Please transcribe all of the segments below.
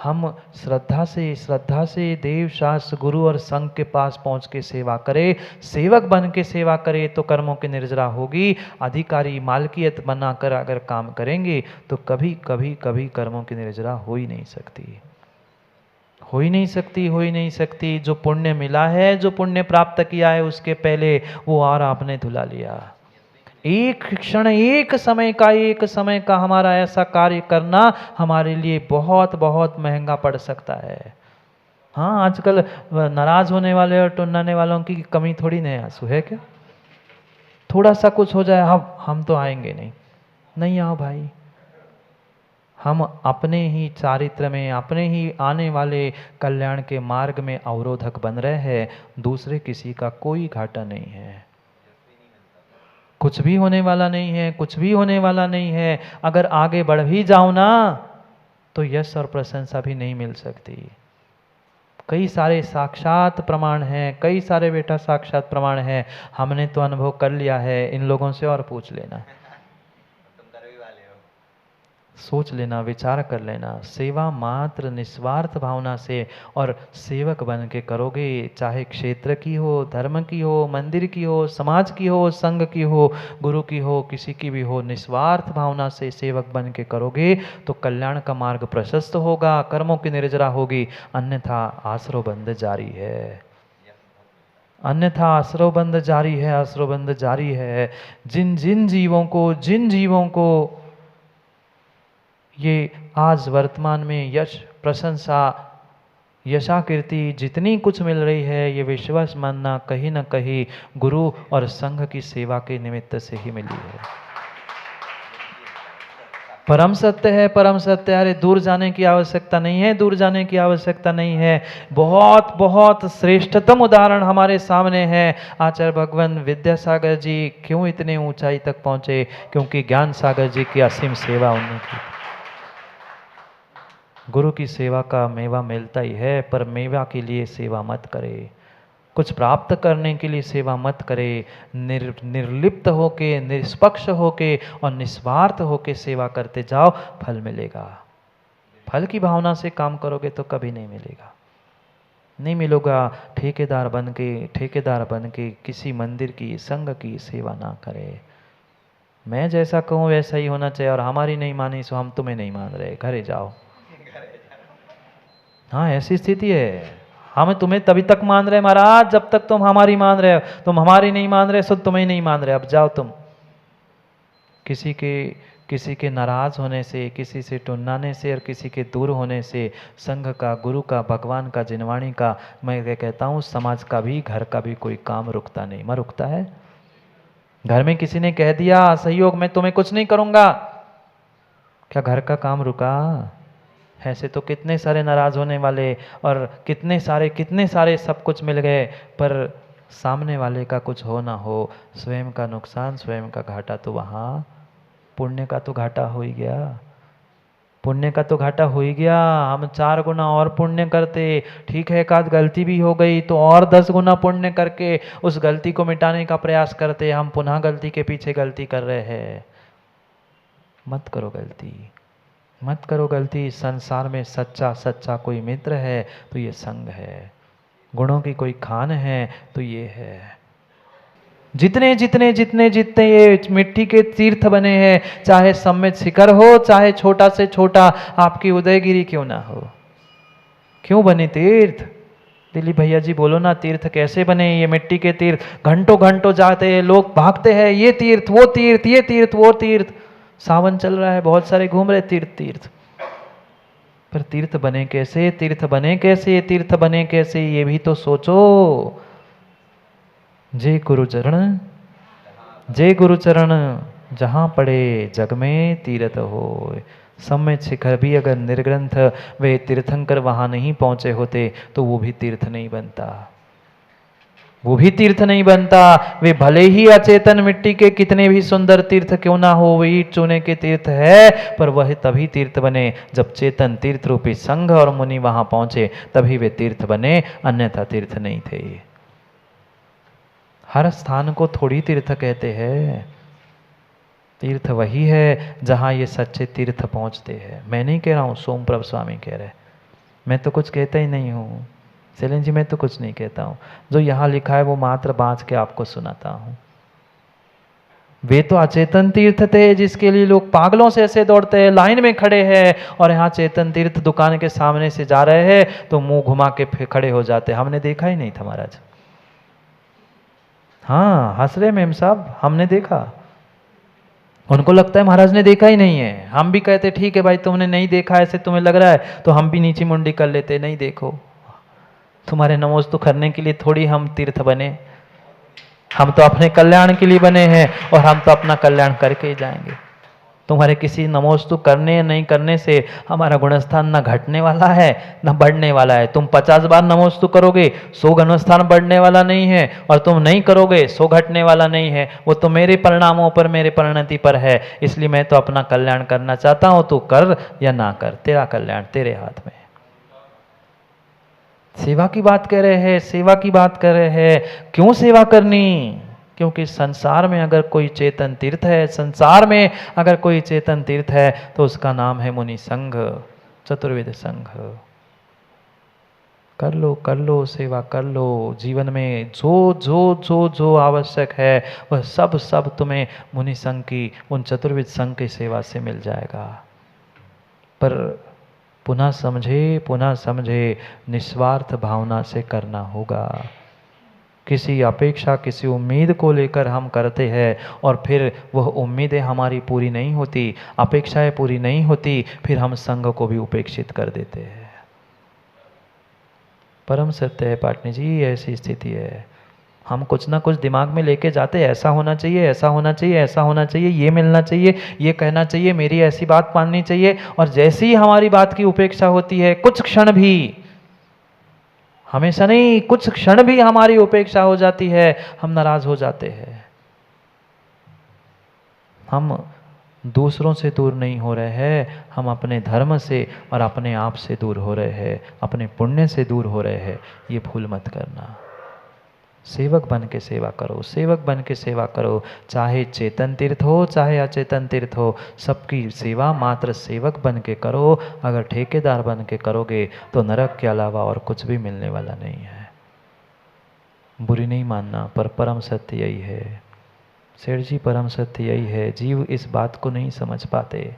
हम श्रद्धा से देव शास्त्र गुरु और संघ के पास पहुंच के सेवा करें, सेवक बन के सेवा करें तो कर्मों की निर्जरा होगी। अधिकारी मालकियत बनाकर अगर काम करेंगे तो कभी कभी कभी कर्मों की निर्जरा हो ही नहीं सकती, हो ही नहीं सकती, हो ही नहीं सकती। जो पुण्य मिला है, जो पुण्य प्राप्त किया है, उसके पहले वो और आपने धुला लिया। एक क्षण, एक समय का हमारा ऐसा कार्य करना हमारे लिए बहुत बहुत महंगा पड़ सकता है। हाँ, आजकल नाराज होने वाले और टुन्नाने वालों की कमी थोड़ी नहीं आंसू है क्या? थोड़ा सा कुछ हो जाए, हम तो आएंगे नहीं। नहीं आओ भाई, हम अपने ही चारित्र में, अपने ही आने वाले कल्याण के मार्ग में अवरोधक बन रहे हैं। दूसरे किसी का कोई घाटा नहीं है, कुछ भी होने वाला नहीं है, कुछ भी होने वाला नहीं है। अगर आगे बढ़ भी जाओ ना तो यश और प्रशंसा भी नहीं मिल सकती। कई सारे साक्षात प्रमाण हैं, कई सारे बेटा साक्षात प्रमाण हैं। हमने तो अनुभव कर लिया है, इन लोगों से और पूछ लेना, सोच लेना, विचार कर लेना। सेवा मात्र निस्वार्थ भावना से और सेवक बन के करोगे, चाहे क्षेत्र की हो, धर्म की हो, मंदिर की हो, समाज की हो, संघ की हो, गुरु की हो, किसी की भी हो, निस्वार्थ भावना से सेवक बन के करोगे तो कल्याण का मार्ग प्रशस्त होगा, कर्मों की निर्जरा होगी। अन्यथा आश्रव बंध जारी है, अन्यथा आश्रव बंध जारी है, आश्रव बंध जारी है। जिन जीवों को ये आज वर्तमान में यश, प्रशंसा, यशाकीर्ति जितनी कुछ मिल रही है, ये विश्वास मानना कहीं ना कहीं गुरु और संघ की सेवा के निमित्त से ही मिली है। परम सत्य है, परम सत्य। अरे दूर जाने की आवश्यकता नहीं है, दूर जाने की आवश्यकता नहीं है। बहुत बहुत श्रेष्ठतम उदाहरण हमारे सामने है। आचार्य भगवान विद्यासागर जी क्यों इतने ऊंचाई तक पहुंचे? क्योंकि ज्ञान सागर जी की असीम सेवा उन्होंने की। गुरु की सेवा का मेवा मिलता ही है, पर मेवा के लिए सेवा मत करे, कुछ प्राप्त करने के लिए सेवा मत करे। निर्लिप्त होके, निष्पक्ष होके और निस्वार्थ होके सेवा करते जाओ, फल मिलेगा। फल की भावना से काम करोगे तो कभी नहीं मिलेगा, नहीं मिलेगा। ठेकेदार बन के किसी मंदिर की, संघ की सेवा ना करे। मैं जैसा कहूँ वैसा ही होना चाहिए, और हमारी नहीं मानी सो हम तुम्हें नहीं मान रहे, घरे जाओ। हाँ, ऐसी स्थिति है। हम तुम्हें तभी तक मान रहे महाराज जब तक तुम हमारी मान रहे हो, तुम हमारी नहीं मान रहे सो तुम्हें नहीं मान रहे, अब जाओ तुम। किसी के नाराज होने से, किसी से टुन्नाने से और किसी के दूर होने से संघ का, गुरु का, भगवान का, जिनवाणी का, मैं कहता हूँ समाज का भी, घर का भी कोई काम रुकता नहीं। मैं रुकता है? घर में किसी ने कह दिया सहयोग मैं तुम्हें कुछ नहीं करूंगा, क्या घर का काम रुका? ऐसे तो कितने सारे नाराज होने वाले और कितने सारे सब कुछ मिल गए, पर सामने वाले का कुछ हो ना हो, स्वयं का नुकसान, स्वयं का घाटा, तो वहाँ पुण्य का तो घाटा हो ही गया। पुण्य का तो घाटा हो ही गया। हम 4 गुना और पुण्य करते, ठीक है, एक आध गलती भी हो गई तो और 10 गुना पुण्य करके उस गलती को मिटाने का प्रयास करते, हम पुनः गलती के पीछे गलती कर रहे हैं। मत करो गलती, मत करो गलती। संसार में सच्चा कोई मित्र है तो ये संग है, गुणों की कोई खान है तो ये है। जितने ये मिट्टी के तीर्थ बने हैं, चाहे सम्मित शिखर हो, चाहे छोटा से छोटा आपकी उदयगिरी क्यों ना हो, क्यों बने तीर्थ? दिलीप भैया जी बोलो ना, तीर्थ कैसे बने? ये मिट्टी के तीर्थ घंटों घंटों जाते हैं लोग, भागते हैं, ये तीर्थ वो तीर्थ, ये तीर्थ वो तीर्थ। सावन चल रहा है, बहुत सारे घूम रहे तीर्थ, पर तीर्थ बने कैसे? तीर्थ बने कैसे? तीर्थ बने कैसे, ये भी तो सोचो। जय गुरुचरण, जय गुरुचरण, जहाँ पड़े जग में तीर्थ हो। सम्यक शिखर भी अगर निर्ग्रंथ वे तीर्थंकर वहाँ नहीं पहुँचे होते तो वो भी तीर्थ नहीं बनता, वो भी तीर्थ नहीं बनता। वे भले ही अचेतन मिट्टी के कितने भी सुंदर तीर्थ क्यों ना हो, वे ईट चूने के तीर्थ है, पर वह तभी तीर्थ बने जब चेतन तीर्थ रूपी संघ और मुनि वहां पहुंचे, तभी वे तीर्थ बने, अन्यथा तीर्थ नहीं थे। हर स्थान को थोड़ी तीर्थ कहते हैं। तीर्थ वही है जहां ये सच्चे तीर्थ पहुंचते हैं। मैं नहीं कह रहा हूं, सोमप्रभ स्वामी कह रहे, मैं तो कुछ कहता ही नहीं हूँ शैलेंद्र जी, मैं तो कुछ नहीं कहता हूँ। जो यहाँ लिखा है वो मात्र बाँच के आपको सुनाता हूँ। वे तो अचेतन तीर्थ थे जिसके लिए लोग पागलों से ऐसे दौड़ते हैं, लाइन में खड़े हैं, और यहाँ चेतन तीर्थ दुकान के सामने से जा रहे हैं तो मुंह घुमा के फिर खड़े हो जाते। हमने देखा ही नहीं था महाराज। हाँ, हंस रहे मेम साहब, हमने देखा। उनको लगता है महाराज ने देखा ही नहीं है। हम भी कहते ठीक है भाई, तुमने नहीं देखा, ऐसे तुम्हें लग रहा है, तो हम भी नीची मुंडी कर लेते, नहीं देखो, तुम्हारे नमोस्तु करने के लिए थोड़ी हम तीर्थ बने, हम तो अपने कल्याण के लिए बने हैं और हम तो अपना कल्याण करके ही जाएंगे। तुम्हारे किसी नमोस्तु करने या नहीं करने से हमारा गुणस्थान न घटने वाला है न बढ़ने वाला है। तुम 50 बार नमोस्तु करोगे, 100 गुणस्थान बढ़ने वाला नहीं है, और तुम नहीं करोगे 100 घटने वाला नहीं है। वो तो मेरे परिणामों पर, मेरे परिणति पर है। इसलिए मैं तो अपना कल्याण करना चाहता हूं, तू कर या ना कर, तेरा कल्याण तेरे हाथ में। सेवा की बात कर रहे हैं, सेवा की बात कर रहे हैं। क्यों सेवा करनी? क्योंकि संसार में अगर कोई चेतन तीर्थ है, संसार में अगर कोई चेतन तीर्थ है तो उसका नाम है मुनि संघ, चतुर्वेद संघ। कर लो सेवा कर लो। जीवन में जो जो जो जो आवश्यक है वह सब सब तुम्हें मुनि संघ की, उन चतुर्वेद संघ की सेवा से मिल जाएगा। पर पुनः समझे, निस्वार्थ भावना से करना होगा। किसी अपेक्षा, किसी उम्मीद को लेकर हम करते हैं और फिर वह उम्मीदें हमारी पूरी नहीं होती, अपेक्षाएं पूरी नहीं होती, फिर हम संघ को भी उपेक्षित कर देते हैं। परम सत्य है पाटनी जी, ऐसी स्थिति है। हम कुछ ना कुछ दिमाग में लेके जाते, ऐसा होना चाहिए, ऐसा होना चाहिए, ऐसा होना चाहिए, ये मिलना चाहिए, ये कहना चाहिए, मेरी ऐसी बात माननी चाहिए, और जैसी ही हमारी बात की उपेक्षा होती है, कुछ क्षण भी, हमेशा नहीं, कुछ क्षण भी हमारी उपेक्षा हो जाती है, हम नाराज हो जाते हैं। हम दूसरों से दूर नहीं हो रहे हैं, हम अपने धर्म से और अपने आप से दूर हो रहे हैं, अपने पुण्य से दूर हो रहे हैं। ये भूल मत करना। सेवक बन के सेवा करो, सेवक बन के सेवा करो, चाहे चेतन तीर्थ हो चाहे अचेतन तीर्थ हो, सबकी सेवा मात्र सेवक बन के करो। अगर ठेकेदार बन के करोगे तो नरक के अलावा और कुछ भी मिलने वाला नहीं है। बुरी नहीं मानना, पर परम सत्य यही है सेठ जी, परम सत्य यही है। जीव इस बात को नहीं समझ पाते,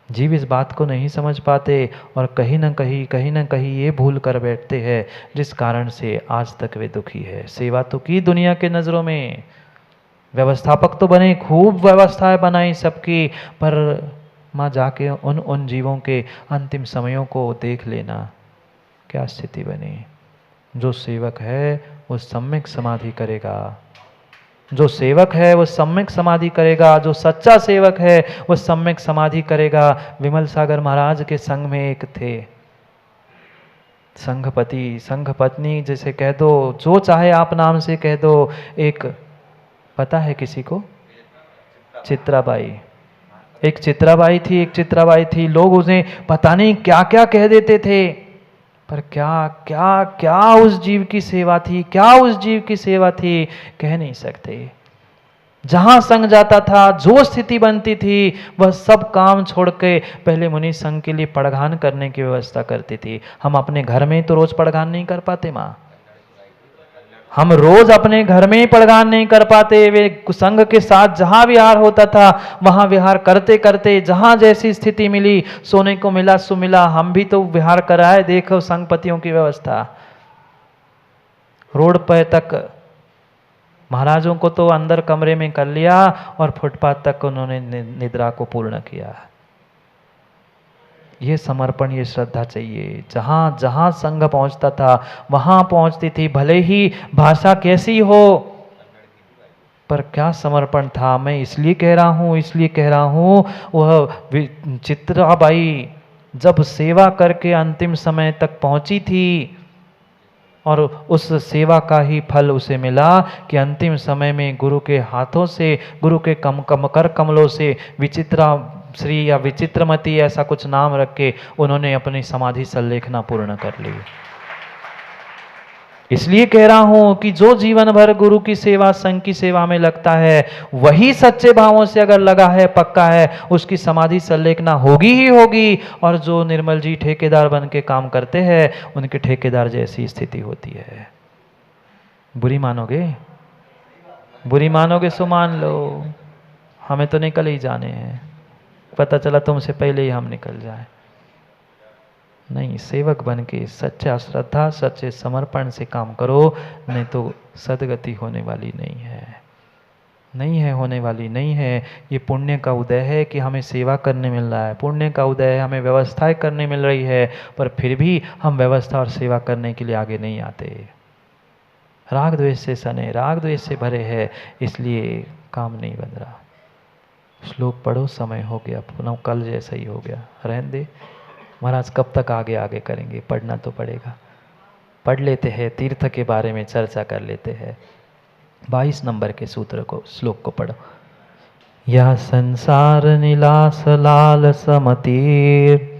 जीव इस बात को नहीं समझ पाते, और कहीं ना कहीं ये भूल कर बैठते हैं, जिस कारण से आज तक वे दुखी है। सेवा तो की दुनिया के नज़रों में, व्यवस्थापक तो बने, खूब व्यवस्थाएं बनाई सबकी, पर माँ जाके उन जीवों के अंतिम समयों को देख लेना, क्या स्थिति बनी। जो सेवक है वो सम्यक समाधि करेगा, जो सेवक है वो सम्यक समाधि करेगा, जो सच्चा सेवक है वो सम्यक समाधि करेगा। विमल सागर महाराज के संग में एक थे संघपति, संघपत्नी जैसे कह दो, जो चाहे आप नाम से कह दो। एक पता है किसी को? चित्राबाई। एक चित्राबाई थी। लोग उन्हें पता नहीं क्या क्या कह देते थे, पर क्या क्या क्या उस जीव की सेवा थी, क्या उस जीव की सेवा थी, कह नहीं सकते। जहां संघ जाता था, जो स्थिति बनती थी, वह सब काम छोड़ के पहले मुनि संघ के लिए पड़घान करने की व्यवस्था करती थी। हम अपने घर में तो रोज पड़घान नहीं कर पाते माँ, हम रोज अपने घर में ही पड़घान नहीं कर पाते। वे संघ के साथ जहां विहार होता था वहां विहार करते करते, जहां जैसी स्थिति मिली, सोने को मिला सो मिला, हम भी तो विहार कराए। देखो संघपतियों की व्यवस्था, रोड पर तक महाराजों को तो अंदर कमरे में कर लिया, और फुटपाथ तक उन्होंने निद्रा को पूर्ण किया। ये समर्पण, ये श्रद्धा चाहिए। जहां जहां संघ पहुंचता था वहां पहुंचती थी, भले ही भाषा कैसी हो, पर क्या समर्पण था। मैं इसलिए कह रहा हूं वह चित्राबाई जब सेवा करके अंतिम समय तक पहुंची थी, और उस सेवा का ही फल उसे मिला कि अंतिम समय में गुरु के हाथों से, गुरु के कर कमलों से विचित्रा श्री या विचित्रमती ऐसा कुछ नाम रख के उन्होंने अपनी समाधि संलेखना पूर्ण कर ली। इसलिए कह रहा हूं कि जो जीवन भर गुरु की सेवा, संघ की सेवा में लगता है, वही सच्चे भावों से अगर लगा है, पक्का है, उसकी समाधि संलेखना होगी ही होगी। और जो निर्मल जी ठेकेदार बन के काम करते हैं, उनके ठेकेदार जैसी स्थिति होती है। बुरी मानोगे? बुरी मानोगे सो मान लो, हमें तो निकल ही जाने हैं। पता चला तुमसे पहले ही हम निकल जाए। नहीं, सेवक बन के सच्चा श्रद्धा, सच्चे समर्पण से काम करो, नहीं तो सदगति होने वाली नहीं है। नहीं है, होने वाली नहीं है। ये पुण्य का उदय है कि हमें सेवा करने मिल रहा है, पुण्य का उदय है, हमें व्यवस्थाएं करने मिल रही है, पर फिर भी हम व्यवस्था और सेवा करने के लिए आगे नहीं आते। राग द्वेष से सने, राग द्वेष से भरे है, इसलिए काम नहीं बन रहा। श्लोक पढ़ो, समय हो गया, पुनः कल जैसा ही हो गया, रहने दे। महाराज कब तक आगे आगे करेंगे, पढ़ना तो पड़ेगा। पढ़ लेते हैं, तीर्थ के बारे में चर्चा कर लेते हैं। 22 नंबर के सूत्र को, श्लोक को पढ़ो। यह संसार निलास लाल समतीर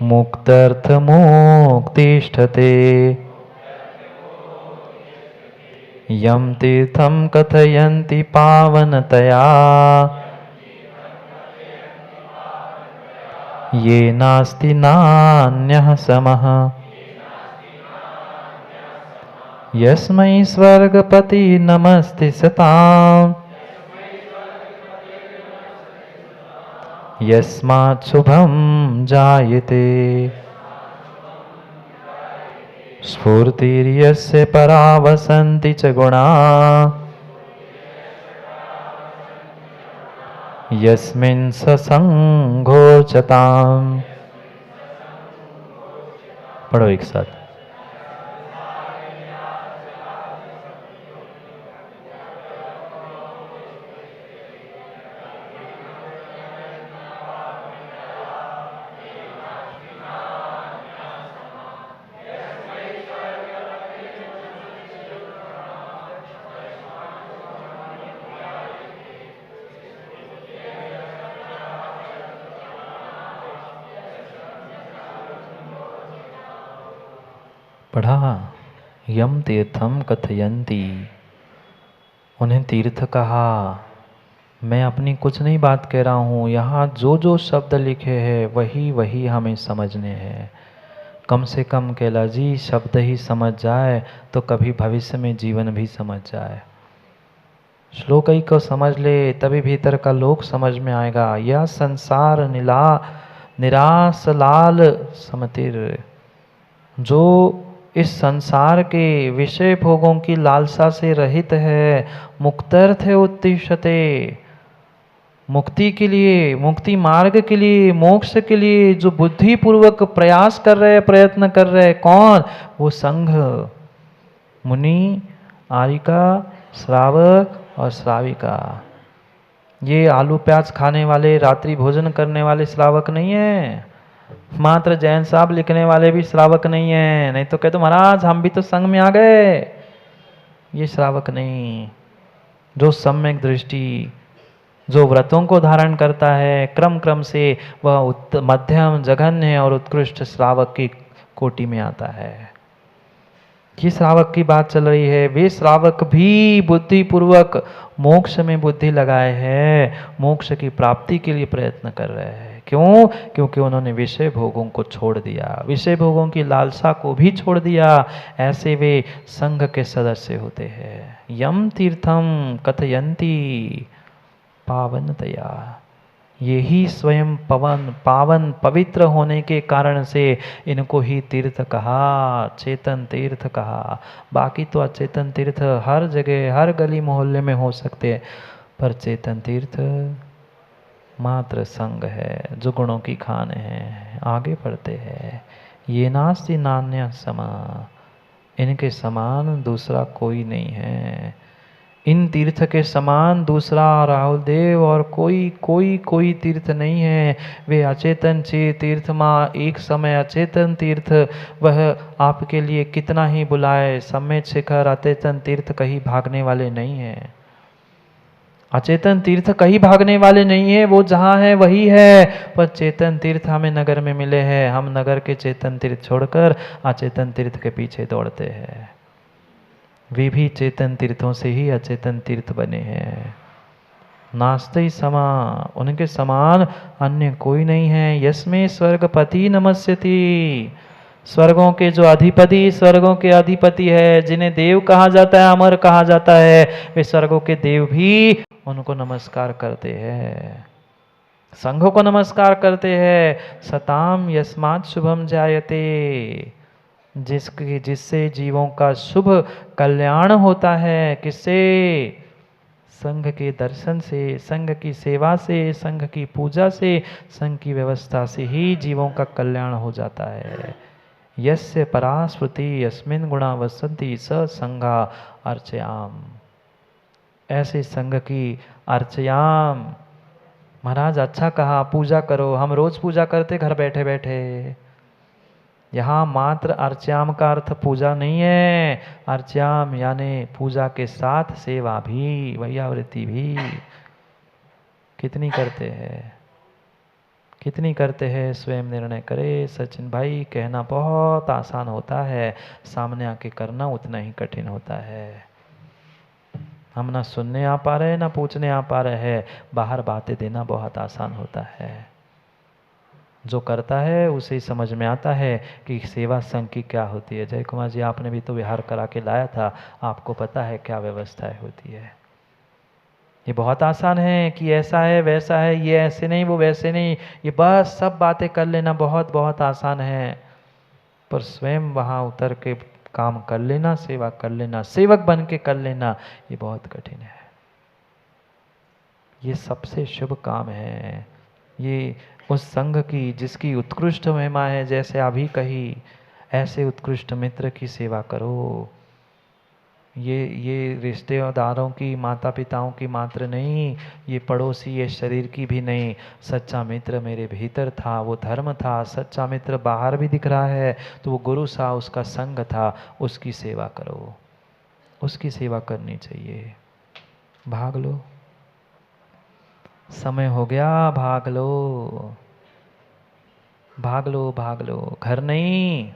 मुक्तर्थ मोक्तिष्ठते यम तीर्थम कथयन्ति पावनतया ये नास्ति नान्यः समः यस्मै स्वर्गपति नमस्ते सताम् यस्मात् शुभं जायते स्फूर्तिर्यस्य परा वसन्ति च गुणा यस्मिन् ससंगोचताम्। पढ़ो एक साथ। पढ़ा। यम तीर्थम कथयन्ति, उन्हें तीर्थ कहा। मैं अपनी कुछ नहीं बात कह रहा हूँ, यहाँ जो जो शब्द लिखे हैं वही वही हमें समझने हैं। कम से कम कैला जी शब्द ही समझ जाए तो कभी भविष्य में जीवन भी समझ जाए। श्लोक ही को समझ ले, तभी भीतर का लोक समझ में आएगा। यह संसार निरास लाल समतिर, जो इस संसार के विषय भोगों की लालसा से रहित है, मुक्तर्थ उत्तिष्ठते, मुक्ति के लिए, मुक्ति मार्ग के लिए, मोक्ष के लिए जो बुद्धि पूर्वक प्रयास कर रहे, प्रयत्न कर रहे, कौन? वो संघ, मुनि, आरिका, श्रावक और श्राविका। ये आलू प्याज खाने वाले, रात्रि भोजन करने वाले श्रावक नहीं है। मात्र जैन साहब लिखने वाले भी श्रावक नहीं है। नहीं तो कहते महाराज हम भी तो संघ में आ गए। ये श्रावक नहीं। जो सम्यक दृष्टि, जो व्रतों को धारण करता है क्रम क्रम से, वह मध्यम, जघन्य और उत्कृष्ट श्रावक की कोटि में आता है। ये श्रावक की बात चल रही है। वे श्रावक भी बुद्धि पूर्वक मोक्ष में बुद्धि लगाए हैं, मोक्ष की प्राप्ति के लिए प्रयत्न कर रहे हैं। क्यों? क्योंकि उन्होंने विषय भोगों को छोड़ दिया, विषय भोगों की लालसा को भी छोड़ दिया। ऐसे वे संघ के सदस्य होते हैं। यम तीर्थम कथयन्ति पावनतया, यही स्वयं पावन पवित्र होने के कारण से इनको ही तीर्थ कहा, चेतन तीर्थ कहा। बाकी तो अचेतन तीर्थ हर जगह, हर गली मोहल्ले में हो सकते हैं, पर चेतन तीर्थ मात्र संग है, जो गुणों की खान है। आगे बढ़ते हैं। ये नास्ति नान्य समा, इनके समान दूसरा कोई नहीं है। इन तीर्थ के समान दूसरा राहुल देव और कोई तीर्थ नहीं है। वे अचेतन तीर्थ माँ, एक समय अचेतन तीर्थ, वह आपके लिए कितना ही बुलाए, सम्यक शिखर अचेतन तीर्थ कहीं भागने वाले नहीं हैं। अचेतन तीर्थ कहीं भागने वाले नहीं है, वो जहाँ है वही है। पर चेतन तीर्थ हमें नगर में मिले हैं, हम नगर के चेतन तीर्थ छोड़कर अचेतन तीर्थ के पीछे दौड़ते हैं। वे भी चेतन तीर्थों से ही अचेतन तीर्थ बने हैं। नास्ते समा, उनके समान अन्य कोई नहीं है। यस्मे स्वर्गपति नमस्यति, स्वर्गों के जो अधिपति, स्वर्गों के अधिपति है, जिन्हें देव कहा जाता है, अमर कहा जाता है, वे स्वर्गों के देव भी उनको नमस्कार करते हैं, संघों को नमस्कार करते हैं। सताम यस्मात् शुभम जायते, जिससे जीवों का शुभ कल्याण होता है। किससे? संघ के दर्शन से, संघ की सेवा से, संघ की पूजा से, संघ की व्यवस्था से ही जीवों का कल्याण हो जाता है। यस्य परास्मृति यस्मिन् गुणा वसन्ति स संघा अर्चयाम, ऐसे संघ की अर्चयाम। महाराज अच्छा कहा, पूजा करो। हम रोज पूजा करते घर बैठे बैठे। यहाँ मात्र अर्च्याम का अर्थ पूजा नहीं है। अर्च्याम यानी पूजा के साथ सेवा भी, वैयावृत्ति भी। कितनी करते हैं, कितनी करते हैं, स्वयं निर्णय करे सचिन भाई। कहना बहुत आसान होता है, सामने आके करना उतना ही कठिन होता है। हम ना सुनने आ पा रहे ना पूछने आ पा रहे हैं, बाहर बातें देना बहुत आसान होता है। जो करता है उसे ही समझ में आता है कि सेवा संघ की क्या होती है। जय कुमार जी, आपने भी तो विहार करा के लाया था, आपको पता है क्या व्यवस्थाएं होती है। ये बहुत आसान है कि ऐसा है वैसा है, ये ऐसे नहीं वो वैसे नहीं, ये बस सब बातें कर लेना बहुत बहुत आसान है। पर स्वयं वहाँ उतर के काम कर लेना, सेवा कर लेना, सेवक बन के कर लेना, ये बहुत कठिन है। ये सबसे शुभ काम है। ये उस संघ की जिसकी उत्कृष्ट महिमा है, जैसे अभी कही, ऐसे उत्कृष्ट मित्र की सेवा करो। ये रिश्तेदारों की, माता पिताओं की मात्र नहीं, ये पड़ोसी, ये शरीर की भी नहीं। सच्चा मित्र मेरे भीतर था, वो धर्म था। सच्चा मित्र बाहर भी दिख रहा है तो वो गुरु सा, उसका संग था, उसकी सेवा करो, उसकी सेवा करनी चाहिए। भाग लो, समय हो गया, भाग लो, भाग लो, भाग लो। घर नहीं,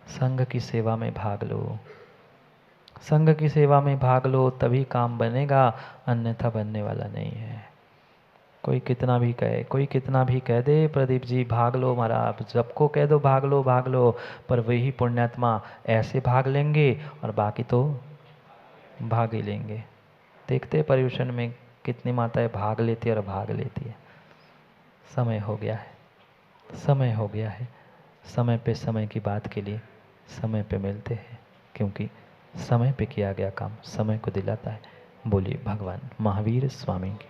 संघ की सेवा में भाग लो, संघ की सेवा में भाग लो, तभी काम बनेगा, अन्यथा बनने वाला नहीं है। कोई कितना भी कहे, कोई कितना भी कह दे, प्रदीप जी भाग लो महाराज, सबको कह दो भाग लो भाग लो, पर वही पुण्यात्मा ऐसे भाग लेंगे और बाकी तो भाग ही लेंगे। देखते पर्यूषण में कितनी माताएं भाग लेती है और भाग लेती है। समय हो गया है, समय हो गया है। समय पे समय की बात के लिए समय पे मिलते हैं, क्योंकि समय पे किया गया काम समय को दिलाता है। बोलिए भगवान महावीर स्वामी की।